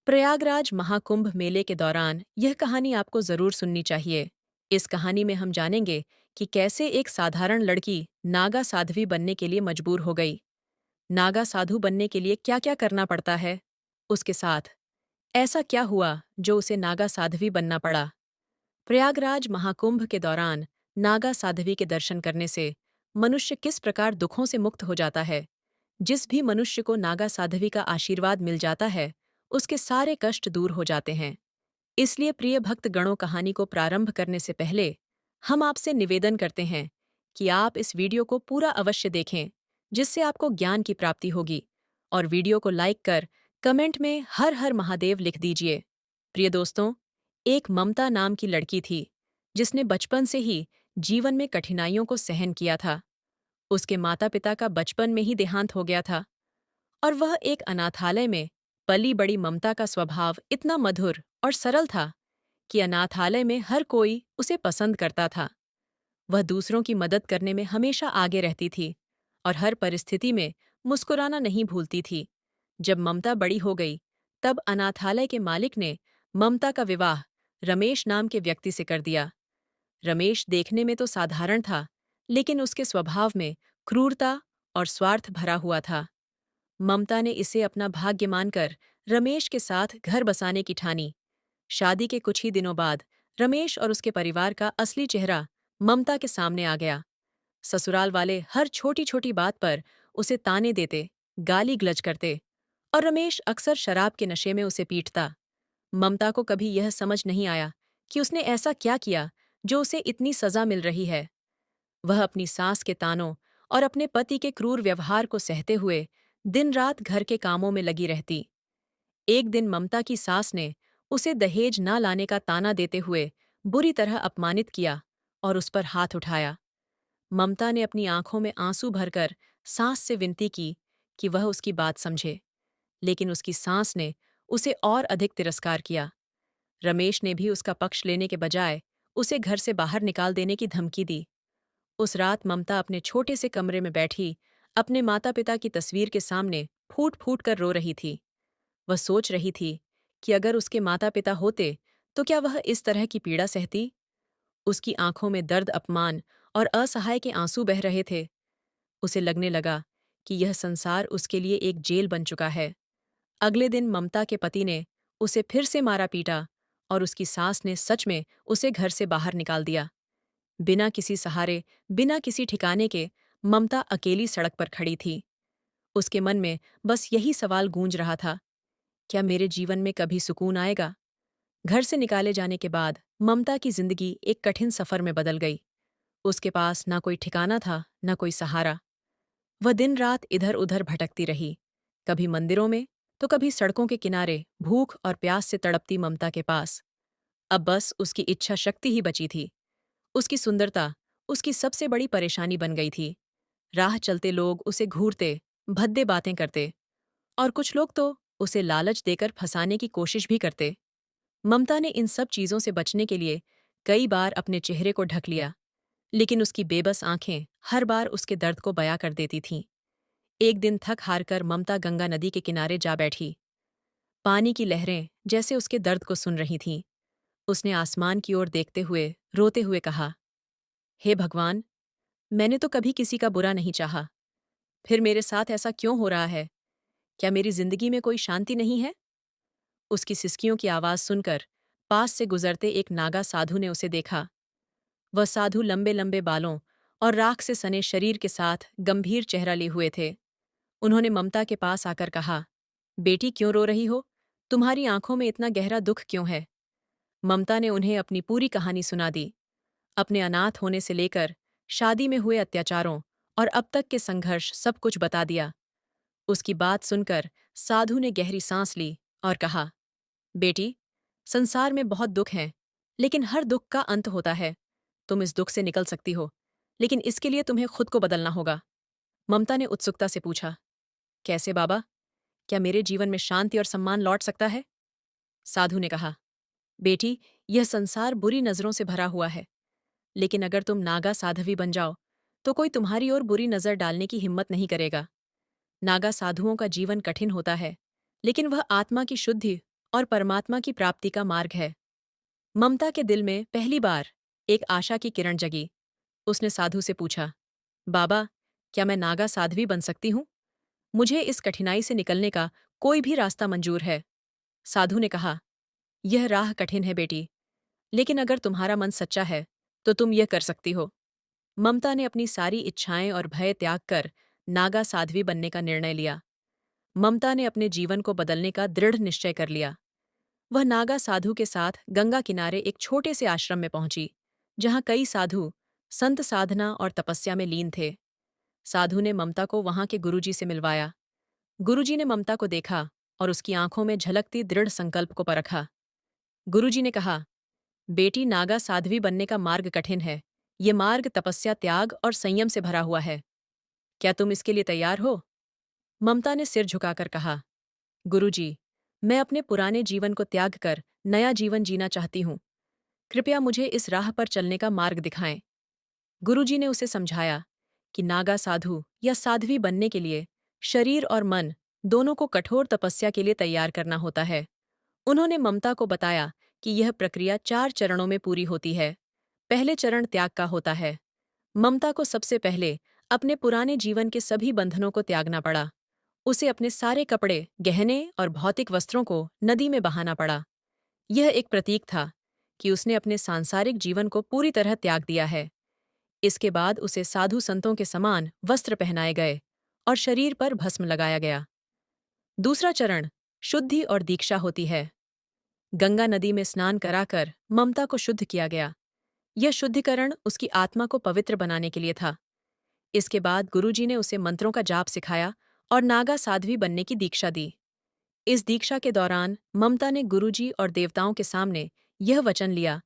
प्रयागराज महाकुंभ मेले के दौरान यह कहानी आपको जरूर सुननी चाहिए। इस कहानी में हम जानेंगे कि कैसे एक साधारण लड़की नागा साध्वी बनने के लिए मजबूर हो गई। नागा साधु बनने के लिए क्या-क्या करना पड़ता है, उसके साथ ऐसा क्या हुआ जो उसे नागा साध्वी बनना पड़ा। प्रयागराज महाकुंभ के दौरान नागा साध्वी के दर्शन करने से मनुष्य किस प्रकार दुखों से मुक्त हो जाता है। जिस भी मनुष्य को नागा साध्वी का आशीर्वाद मिल जाता है, उसके सारे कष्ट दूर हो जाते हैं। इसलिए प्रिय भक्त गणों, कहानी को प्रारंभ करने से पहले हम आपसे निवेदन करते हैं कि आप इस वीडियो को पूरा अवश्य देखें, जिससे आपको ज्ञान की प्राप्ति होगी। और वीडियो को लाइक कर कमेंट में हर हर महादेव लिख दीजिए। प्रिय दोस्तों, एक ममता नाम की लड़की थी, जिसने बचपन से ही जीवन में कठिनाइयों को सहन किया था। उसके माता पिता का बचपन में ही देहांत हो गया था और वह एक अनाथालय में पली बड़ी। ममता का स्वभाव इतना मधुर और सरल था कि अनाथालय में हर कोई उसे पसंद करता था। वह दूसरों की मदद करने में हमेशा आगे रहती थी और हर परिस्थिति में मुस्कुराना नहीं भूलती थी। जब ममता बड़ी हो गई, तब अनाथालय के मालिक ने ममता का विवाह रमेश नाम के व्यक्ति से कर दिया। रमेश देखने में तो साधारण था, लेकिन उसके स्वभाव में क्रूरता और स्वार्थ भरा हुआ था। ममता ने इसे अपना भाग्य मानकर रमेश के साथ घर बसाने की ठानी। शादी के कुछ ही दिनों बाद रमेश और उसके परिवार का असली चेहरा ममता के सामने आ गया। ससुराल वाले हर छोटी छोटी बात पर उसे ताने देते, गाली गलौज करते और रमेश अक्सर शराब के नशे में उसे पीटता। ममता को कभी यह समझ नहीं आया कि उसने ऐसा क्या किया जो उसे इतनी सजा मिल रही है। वह अपनी सास के तानों और अपने पति के क्रूर व्यवहार को सहते हुए दिन रात घर के कामों में लगी रहती। एक दिन ममता की सास ने उसे दहेज न लाने का ताना देते हुए बुरी तरह अपमानित किया और उस पर हाथ उठाया। ममता ने अपनी आंखों में आंसू भरकर सास से विनती की कि वह उसकी बात समझे, लेकिन उसकी सास ने उसे और अधिक तिरस्कार किया। रमेश ने भी उसका पक्ष लेने के बजाय उसे घर से बाहर निकाल देने की धमकी दी। उस रात ममता अपने छोटे से कमरे में बैठी अपने माता पिता की तस्वीर के सामने फूट फूट कर रो रही थी। वह सोच रही थी कि अगर उसके माता पिता होते तो क्या वह इस तरह की पीड़ा सहती। उसकी आंखों में दर्द, अपमान और असहाय के आंसू बह रहे थे। उसे लगने लगा कि यह संसार उसके लिए एक जेल बन चुका है। अगले दिन ममता के पति ने उसे फिर से मारा पीटा और उसकी सास ने सच में उसे घर से बाहर निकाल दिया। बिना किसी सहारे, बिना किसी ठिकाने के ममता अकेली सड़क पर खड़ी थी। उसके मन में बस यही सवाल गूंज रहा था, क्या मेरे जीवन में कभी सुकून आएगा। घर से निकाले जाने के बाद ममता की जिंदगी एक कठिन सफर में बदल गई। उसके पास ना कोई ठिकाना था, ना कोई सहारा। वह दिन रात इधर उधर भटकती रही, कभी मंदिरों में तो कभी सड़कों के किनारे भूख और प्यास से तड़पती ममता के पास अब बस उसकी इच्छा शक्ति ही बची थी। उसकी सुंदरता उसकी सबसे बड़ी परेशानी बन गई थी। राह चलते लोग उसे घूरते, भद्दे बातें करते और कुछ लोग तो उसे लालच देकर फंसाने की कोशिश भी करते। ममता ने इन सब चीजों से बचने के लिए कई बार अपने चेहरे को ढक लिया, लेकिन उसकी बेबस आंखें हर बार उसके दर्द को बयां कर देती थीं। एक दिन थक हारकर ममता गंगा नदी के किनारे जा बैठी। पानी की लहरें जैसे उसके दर्द को सुन रही थीं। उसने आसमान की ओर देखते हुए रोते हुए कहा, हे भगवान, मैंने तो कभी किसी का बुरा नहीं चाहा, फिर मेरे साथ ऐसा क्यों हो रहा है। क्या मेरी जिंदगी में कोई शांति नहीं है। उसकी सिसकियों की आवाज सुनकर पास से गुजरते एक नागा साधु ने उसे देखा। वह साधु लंबे लंबे बालों और राख से सने शरीर के साथ गंभीर चेहरा लिए हुए थे। उन्होंने ममता के पास आकर कहा, बेटी क्यों रो रही हो, तुम्हारी आंखों में इतना गहरा दुख क्यों है। ममता ने उन्हें अपनी पूरी कहानी सुना दी, अपने अनाथ होने से लेकर शादी में हुए अत्याचारों और अब तक के संघर्ष, सब कुछ बता दिया। उसकी बात सुनकर साधु ने गहरी सांस ली और कहा, बेटी, संसार में बहुत दुख हैं, लेकिन हर दुख का अंत होता है। तुम इस दुख से निकल सकती हो, लेकिन इसके लिए तुम्हें खुद को बदलना होगा। ममता ने उत्सुकता से पूछा, कैसे बाबा, क्या मेरे जीवन में शांति और सम्मान लौट सकता है। साधु ने कहा, बेटी, यह संसार बुरी नजरों से भरा हुआ है, लेकिन अगर तुम नागा साध्वी बन जाओ तो कोई तुम्हारी ओर बुरी नजर डालने की हिम्मत नहीं करेगा। नागा साधुओं का जीवन कठिन होता है, लेकिन वह आत्मा की शुद्धि और परमात्मा की प्राप्ति का मार्ग है। ममता के दिल में पहली बार एक आशा की किरण जगी। उसने साधु से पूछा, बाबा, क्या मैं नागा साध्वी बन सकती हूँ? मुझे इस कठिनाई से निकलने का कोई भी रास्ता मंजूर है। साधु ने कहा, यह राह कठिन है बेटी, लेकिन अगर तुम्हारा मन सच्चा है तो तुम यह कर सकती हो। ममता ने अपनी सारी इच्छाएं और भय त्याग कर नागा साध्वी बनने का निर्णय लिया। ममता ने अपने जीवन को बदलने का दृढ़ निश्चय कर लिया। वह नागा साधु के साथ गंगा किनारे एक छोटे से आश्रम में पहुंची, जहां कई साधु संत साधना और तपस्या में लीन थे। साधु ने ममता को वहां के गुरुजी से मिलवाया। गुरुजी ने ममता को देखा और उसकी आंखों में झलकती दृढ़ संकल्प को परखा। गुरुजी ने कहा, बेटी, नागा साध्वी बनने का मार्ग कठिन है। ये मार्ग तपस्या, त्याग और संयम से भरा हुआ है। क्या तुम इसके लिए तैयार हो? ममता ने सिर झुकाकर कहा, गुरुजी, मैं अपने पुराने जीवन को त्याग कर नया जीवन जीना चाहती हूँ। कृपया मुझे इस राह पर चलने का मार्ग दिखाएं। गुरुजी ने उसे समझाया कि नागा साधु या साध्वी बनने के लिए शरीर और मन दोनों को कठोर तपस्या के लिए तैयार करना होता है। उन्होंने ममता को बताया कि यह प्रक्रिया 4 चरणों में पूरी होती है। पहले चरण त्याग का होता है। ममता को सबसे पहले अपने पुराने जीवन के सभी बंधनों को त्यागना पड़ा। उसे अपने सारे कपड़े, गहने और भौतिक वस्त्रों को नदी में बहाना पड़ा। यह एक प्रतीक था कि उसने अपने सांसारिक जीवन को पूरी तरह त्याग दिया है। इसके बाद उसे साधु संतों के समान वस्त्र पहनाए गए और शरीर पर भस्म लगाया गया। दूसरा चरण शुद्धि और दीक्षा होती है। गंगा नदी में स्नान कराकर ममता को शुद्ध किया गया। यह शुद्धिकरण उसकी आत्मा को पवित्र बनाने के लिए था। इसके बाद गुरुजी ने उसे मंत्रों का जाप सिखाया और नागा साध्वी बनने की दीक्षा दी। इस दीक्षा के दौरान ममता ने गुरुजी और देवताओं के सामने यह वचन लिया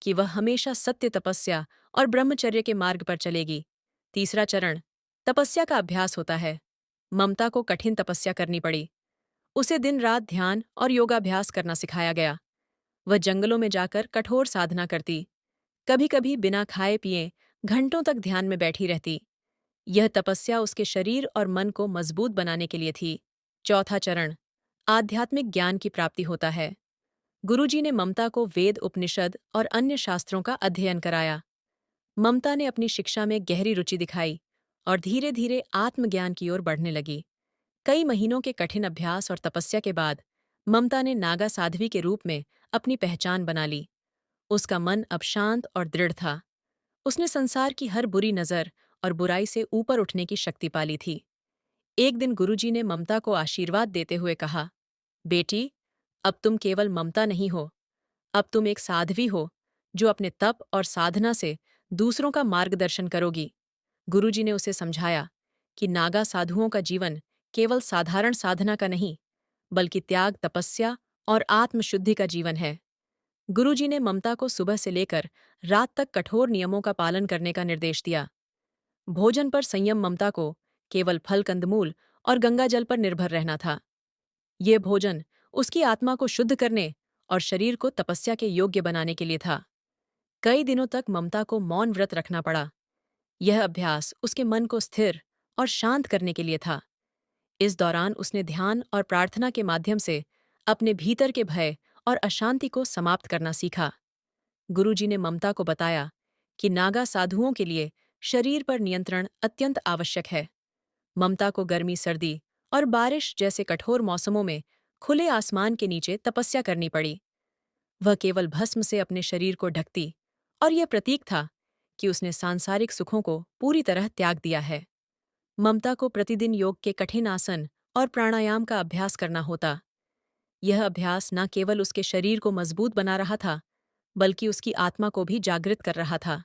कि वह हमेशा सत्य, तपस्या और ब्रह्मचर्य के मार्ग पर चलेगी। तीसरा चरण तपस्या का अभ्यास होता है। ममता को कठिन तपस्या करनी पड़ी। उसे दिन रात ध्यान और योगाभ्यास करना सिखाया गया। वह जंगलों में जाकर कठोर साधना करती, कभी कभी बिना खाए पिए घंटों तक ध्यान में बैठी रहती। यह तपस्या उसके शरीर और मन को मजबूत बनाने के लिए थी। चौथा चरण आध्यात्मिक ज्ञान की प्राप्ति होता है। गुरुजी ने ममता को वेद, उपनिषद और अन्य शास्त्रों का अध्ययन कराया। ममता ने अपनी शिक्षा में गहरी रुचि दिखाई और धीरे धीरे आत्मज्ञान की ओर बढ़ने लगी। कई महीनों के कठिन अभ्यास और तपस्या के बाद ममता ने नागा साध्वी के रूप में अपनी पहचान बना ली। उसका मन अब शांत और दृढ़ था। उसने संसार की हर बुरी नज़र और बुराई से ऊपर उठने की शक्ति पाली थी। एक दिन गुरुजी ने ममता को आशीर्वाद देते हुए कहा, बेटी, अब तुम केवल ममता नहीं हो, अब तुम एक साध्वी हो जो अपने तप और साधना से दूसरों का मार्गदर्शन करोगी। गुरुजी ने उसे समझाया कि नागा साधुओं का जीवन केवल साधारण साधना का नहीं, बल्कि त्याग, तपस्या और आत्मशुद्धि का जीवन है। गुरुजी ने ममता को सुबह से लेकर रात तक कठोर नियमों का पालन करने का निर्देश दिया। भोजन पर संयम, ममता को केवल फल, कंदमूल और गंगाजल पर निर्भर रहना था। ये भोजन उसकी आत्मा को शुद्ध करने और शरीर को तपस्या के योग्य बनाने के लिए था। कई दिनों तक ममता को मौन व्रत रखना पड़ा। यह अभ्यास उसके मन को स्थिर और शांत करने के लिए था। इस दौरान उसने ध्यान और प्रार्थना के माध्यम से अपने भीतर के भय और अशांति को समाप्त करना सीखा। गुरुजी ने ममता को बताया कि नागा साधुओं के लिए शरीर पर नियंत्रण अत्यंत आवश्यक है। ममता को गर्मी, सर्दी और बारिश जैसे कठोर मौसमों में खुले आसमान के नीचे तपस्या करनी पड़ी। वह केवल भस्म से अपने शरीर को ढकती और यह प्रतीक था कि उसने सांसारिक सुखों को पूरी तरह त्याग दिया है। ममता को प्रतिदिन योग के कठिन आसन और प्राणायाम का अभ्यास करना होता। यह अभ्यास न केवल उसके शरीर को मजबूत बना रहा था, बल्कि उसकी आत्मा को भी जागृत कर रहा था।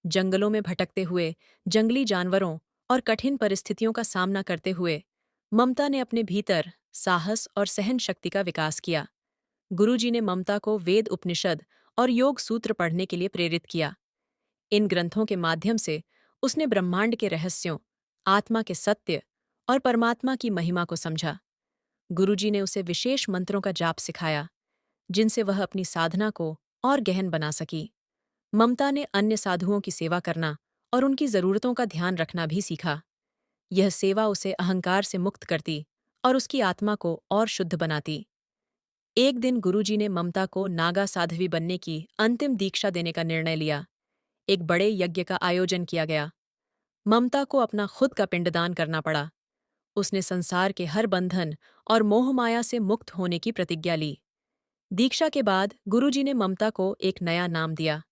जंगलों में भटकते हुए, जंगली जानवरों और कठिन परिस्थितियों का सामना करते हुए ममता ने अपने भीतर साहस और सहन शक्ति का विकास किया। गुरुजी ने ममता को वेद, उपनिषद और योग सूत्र पढ़ने के लिए प्रेरित किया। इन ग्रंथों के माध्यम से उसने ब्रह्मांड के रहस्यों, आत्मा के सत्य और परमात्मा की महिमा को समझा। गुरुजी ने उसे विशेष मंत्रों का जाप सिखाया, जिनसे वह अपनी साधना को और गहन बना सकी। ममता ने अन्य साधुओं की सेवा करना और उनकी जरूरतों का ध्यान रखना भी सीखा। यह सेवा उसे अहंकार से मुक्त करती और उसकी आत्मा को और शुद्ध बनाती। एक दिन गुरुजी ने ममता को नागा साध्वी बनने की अंतिम दीक्षा देने का निर्णय लिया। एक बड़े यज्ञ का आयोजन किया गया। ममता को अपना खुद का पिंडदान करना पड़ा। उसने संसार के हर बंधन और मोहमाया से मुक्त होने की प्रतिज्ञा ली। दीक्षा के बाद गुरुजी ने ममता को एक नया नाम दिया,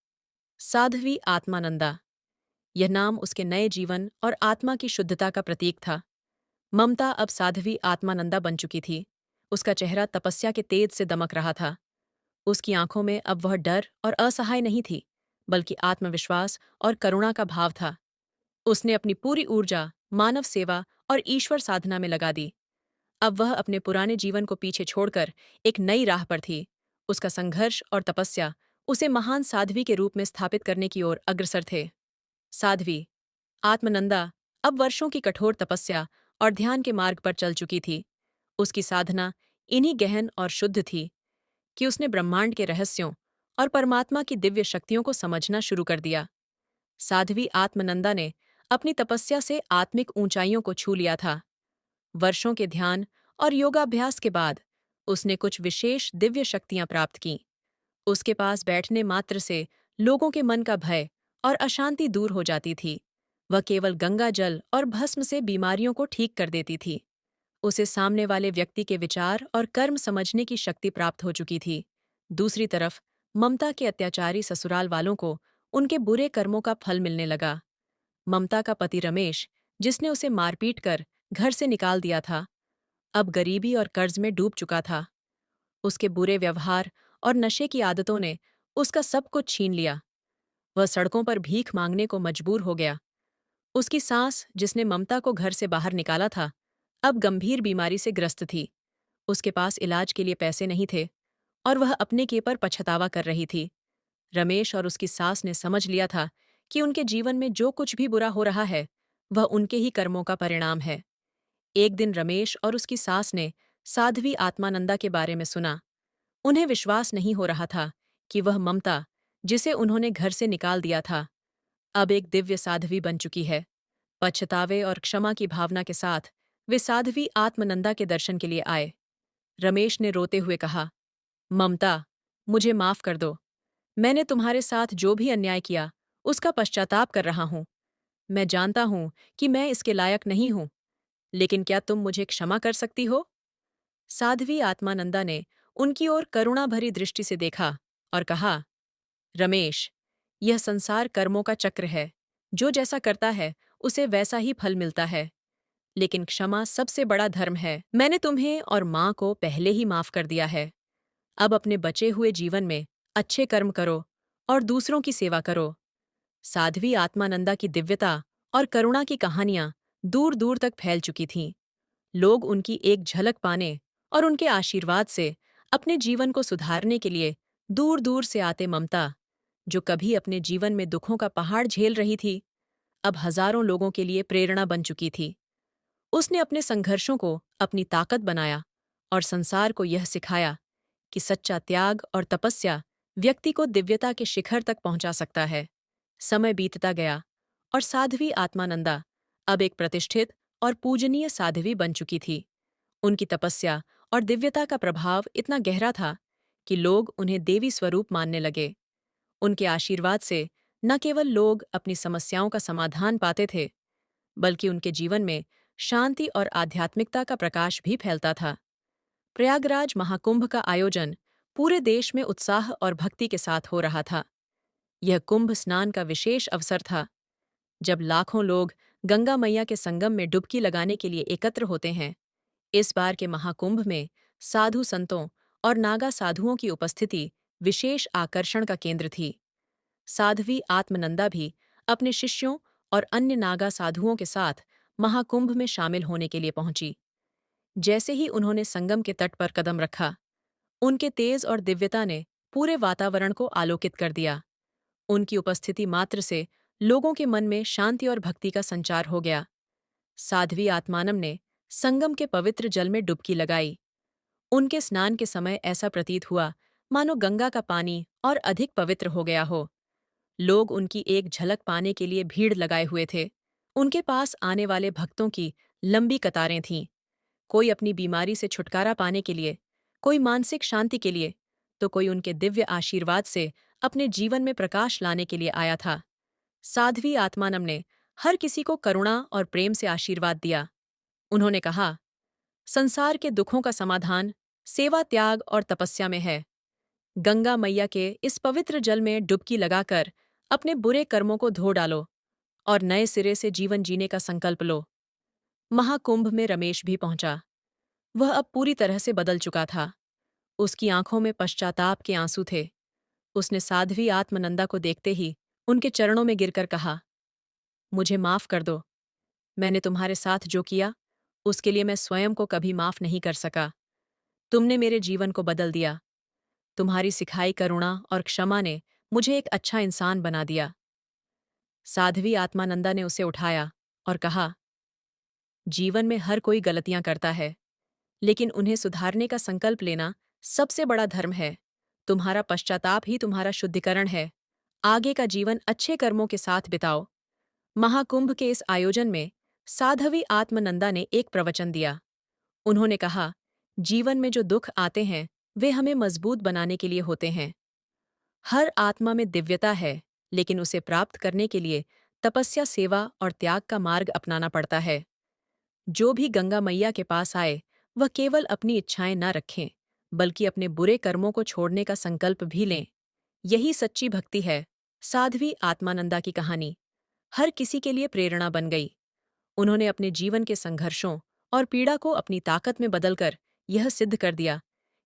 साध्वी आत्मानंदा। यह नाम उसके नए जीवन और आत्मा की शुद्धता का प्रतीक था। ममता अब साध्वी आत्मानंदा बन चुकी थी। उसका चेहरा तपस्या के तेज से दमक रहा था। उसकी आंखों में अब वह डर और असहाय नहीं थी, बल्कि आत्मविश्वास और करुणा का भाव था। उसने अपनी पूरी ऊर्जा मानव सेवा और ईश्वर साधना में लगा दी। अब वह अपने पुराने जीवन को पीछे छोड़कर एक नई राह पर थी। उसका संघर्ष और तपस्या उसे महान साध्वी के रूप में स्थापित करने की ओर अग्रसर थे। साध्वी आत्मनंदा अब वर्षों की कठोर तपस्या और ध्यान के मार्ग पर चल चुकी थी। उसकी साधना इन्हीं गहन और शुद्ध थी कि उसने ब्रह्मांड के रहस्यों और परमात्मा की दिव्य शक्तियों को समझना शुरू कर दिया। साध्वी आत्मनंदा ने अपनी तपस्या से आत्मिक ऊंचाइयों को छू लिया था। वर्षों के ध्यान और योगाभ्यास के बाद उसने कुछ विशेष दिव्य शक्तियां प्राप्त कीं। उसके पास बैठने मात्र से लोगों के मन का भय और अशांति दूर हो जाती थी। वह केवल गंगा जल और भस्म से बीमारियों को ठीक कर देती थी। उसे सामने वाले व्यक्ति के विचार और कर्म समझने की शक्ति प्राप्त हो चुकी थी। दूसरी तरफ ममता के अत्याचारी ससुराल वालों को उनके बुरे कर्मों का फल मिलने लगा। ममता का पति रमेश, जिसने उसे मारपीट कर घर से निकाल दिया था, अब गरीबी और कर्ज में डूब चुका था। उसके बुरे व्यवहार और नशे की आदतों ने उसका सब कुछ छीन लिया। वह सड़कों पर भीख मांगने को मजबूर हो गया। उसकी सास, जिसने ममता को घर से बाहर निकाला था, अब गंभीर बीमारी से ग्रस्त थी। उसके पास इलाज के लिए पैसे नहीं थे और वह अपने के पर पछतावा कर रही थी। रमेश और उसकी सास ने समझ लिया था कि उनके जीवन में जो कुछ भी बुरा हो रहा है, वह उनके ही कर्मों का परिणाम है। एक दिन रमेश और उसकी सास ने साध्वी आत्मानंदा के बारे में सुना। उन्हें विश्वास नहीं हो रहा था कि वह ममता, जिसे उन्होंने घर से निकाल दिया था, अब एक दिव्य साध्वी बन चुकी है। पछतावे और क्षमा की भावना के साथ वे साध्वी आत्मनंदा के दर्शन के लिए आए। रमेश ने रोते हुए कहा, ममता, मुझे माफ कर दो। मैंने तुम्हारे साथ जो भी अन्याय किया, उसका पश्चाताप कर रहा हूं। मैं जानता हूं कि मैं इसके लायक नहीं हूं, लेकिन क्या तुम मुझे क्षमा कर सकती हो? साध्वी आत्मानंदा ने उनकी ओर करुणा भरी दृष्टि से देखा और कहा, रमेश, यह संसार कर्मों का चक्र है। जो जैसा करता है, उसे वैसा ही फल मिलता है। लेकिन क्षमा सबसे बड़ा धर्म है। मैंने तुम्हें और माँ को पहले ही माफ कर दिया है। अब अपने बचे हुए जीवन में अच्छे कर्म करो और दूसरों की सेवा करो। साध्वी आत्मानंदा की दिव्यता और करुणा की कहानियां दूर दूर तक फैल चुकी थीं। लोग उनकी एक झलक पाने और उनके आशीर्वाद से अपने जीवन को सुधारने के लिए दूर दूर से आते। ममता, जो कभी अपने जीवन में दुखों का पहाड़ झेल रही थी, अब हजारों लोगों के लिए प्रेरणा बन चुकी थी। उसने अपने संघर्षों को अपनी ताकत बनाया और संसार को यह सिखाया कि सच्चा त्याग और तपस्या व्यक्ति को दिव्यता के शिखर तक पहुंचा सकता है। समय बीतता गया और साध्वी आत्मानंदा अब एक प्रतिष्ठित और पूजनीय साध्वी बन चुकी थी। उनकी तपस्या और दिव्यता का प्रभाव इतना गहरा था कि लोग उन्हें देवी स्वरूप मानने लगे। उनके आशीर्वाद से न केवल लोग अपनी समस्याओं का समाधान पाते थे, बल्कि उनके जीवन में शांति और आध्यात्मिकता का प्रकाश भी फैलता था। प्रयागराज महाकुंभ का आयोजन पूरे देश में उत्साह और भक्ति के साथ हो रहा था। यह कुंभ स्नान का विशेष अवसर था, जब लाखों लोग गंगा मैया के संगम में डुबकी लगाने के लिए एकत्र होते हैं। इस बार के महाकुंभ में साधु संतों और नागा साधुओं की उपस्थिति विशेष आकर्षण का केंद्र थी। साध्वी आत्मनंदा भी अपने शिष्यों और अन्य नागा साधुओं के साथ महाकुंभ में शामिल होने के लिए पहुंची। जैसे ही उन्होंने संगम के तट पर कदम रखा, उनके तेज और दिव्यता ने पूरे वातावरण को आलोकित कर दिया। उनकी उपस्थिति मात्र से लोगों के मन में शांति और भक्ति का संचार हो गया। साध्वी आत्मानम ने संगम के पवित्र जल में डुबकी लगाई। उनके स्नान के समय ऐसा प्रतीत हुआ मानो गंगा का पानी और अधिक पवित्र हो गया हो। लोग उनकी एक झलक पाने के लिए भीड़ लगाए हुए थे। उनके पास आने वाले भक्तों की लंबी कतारें थीं। कोई अपनी बीमारी से छुटकारा पाने के लिए, कोई मानसिक शांति के लिए, तो कोई उनके दिव्य आशीर्वाद से अपने जीवन में प्रकाश लाने के लिए आया था। साध्वी आत्मानम ने हर किसी को करुणा और प्रेम से आशीर्वाद दिया। उन्होंने कहा, संसार के दुखों का समाधान सेवा, त्याग और तपस्या में है। गंगा मैया के इस पवित्र जल में डुबकी लगाकर अपने बुरे कर्मों को धो डालो और नए सिरे से जीवन जीने का संकल्प लो। महाकुंभ में रमेश भी पहुंचा। वह अब पूरी तरह से बदल चुका था। उसकी आंखों में पश्चाताप के आंसू थे। उसने साध्वी आत्मनंदा को देखते ही उनके चरणों में गिरकर कहा, मुझे माफ कर दो। मैंने तुम्हारे साथ जो किया, उसके लिए मैं स्वयं को कभी माफ नहीं कर सका। तुमने मेरे जीवन को बदल दिया। तुम्हारी सिखाई करुणा और क्षमा ने मुझे एक अच्छा इंसान बना दिया। साध्वी आत्मानंदा ने उसे उठाया और कहा, जीवन में हर कोई गलतियां करता है, लेकिन उन्हें सुधारने का संकल्प लेना सबसे बड़ा धर्म है। तुम्हारा पश्चाताप ही तुम्हारा शुद्धिकरण है। आगे का जीवन अच्छे कर्मों के साथ बिताओ। महाकुंभ के इस आयोजन में साध्वी आत्मनंदा ने एक प्रवचन दिया। उन्होंने कहा, जीवन में जो दुख आते हैं वे हमें मजबूत बनाने के लिए होते हैं। हर आत्मा में दिव्यता है, लेकिन उसे प्राप्त करने के लिए तपस्या, सेवा और त्याग का मार्ग अपनाना पड़ता है। जो भी गंगा मैया के पास आए, वह केवल अपनी इच्छाएं न रखें, बल्कि अपने बुरे कर्मों को छोड़ने का संकल्प भी लें। यही सच्ची भक्ति है। साध्वी आत्मानंदा की कहानी हर किसी के लिए प्रेरणा बन गई। उन्होंने अपने जीवन के संघर्षों और पीड़ा को अपनी ताकत में बदलकर यह सिद्ध कर दिया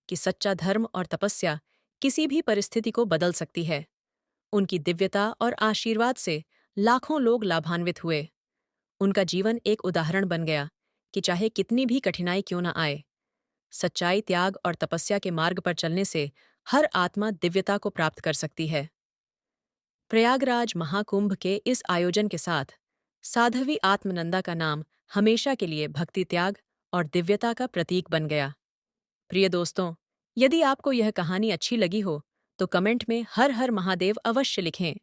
कि सच्चा धर्म और तपस्या किसी भी परिस्थिति को बदल सकती है। उनकी दिव्यता और आशीर्वाद से लाखों लोग लाभान्वित हुए। उनका जीवन एक उदाहरण बन गया कि चाहे कितनी भी कठिनाई क्यों न आए, सच्चाई, त्याग और तपस्या के मार्ग पर चलने से हर आत्मा दिव्यता को प्राप्त कर सकती है। प्रयागराज महाकुंभ के इस आयोजन के साथ साध्वी आत्मनंदा का नाम हमेशा के लिए भक्ति, त्याग और दिव्यता का प्रतीक बन गया। प्रिय दोस्तों, यदि आपको यह कहानी अच्छी लगी हो तो कमेंट में हर हर महादेव अवश्य लिखें।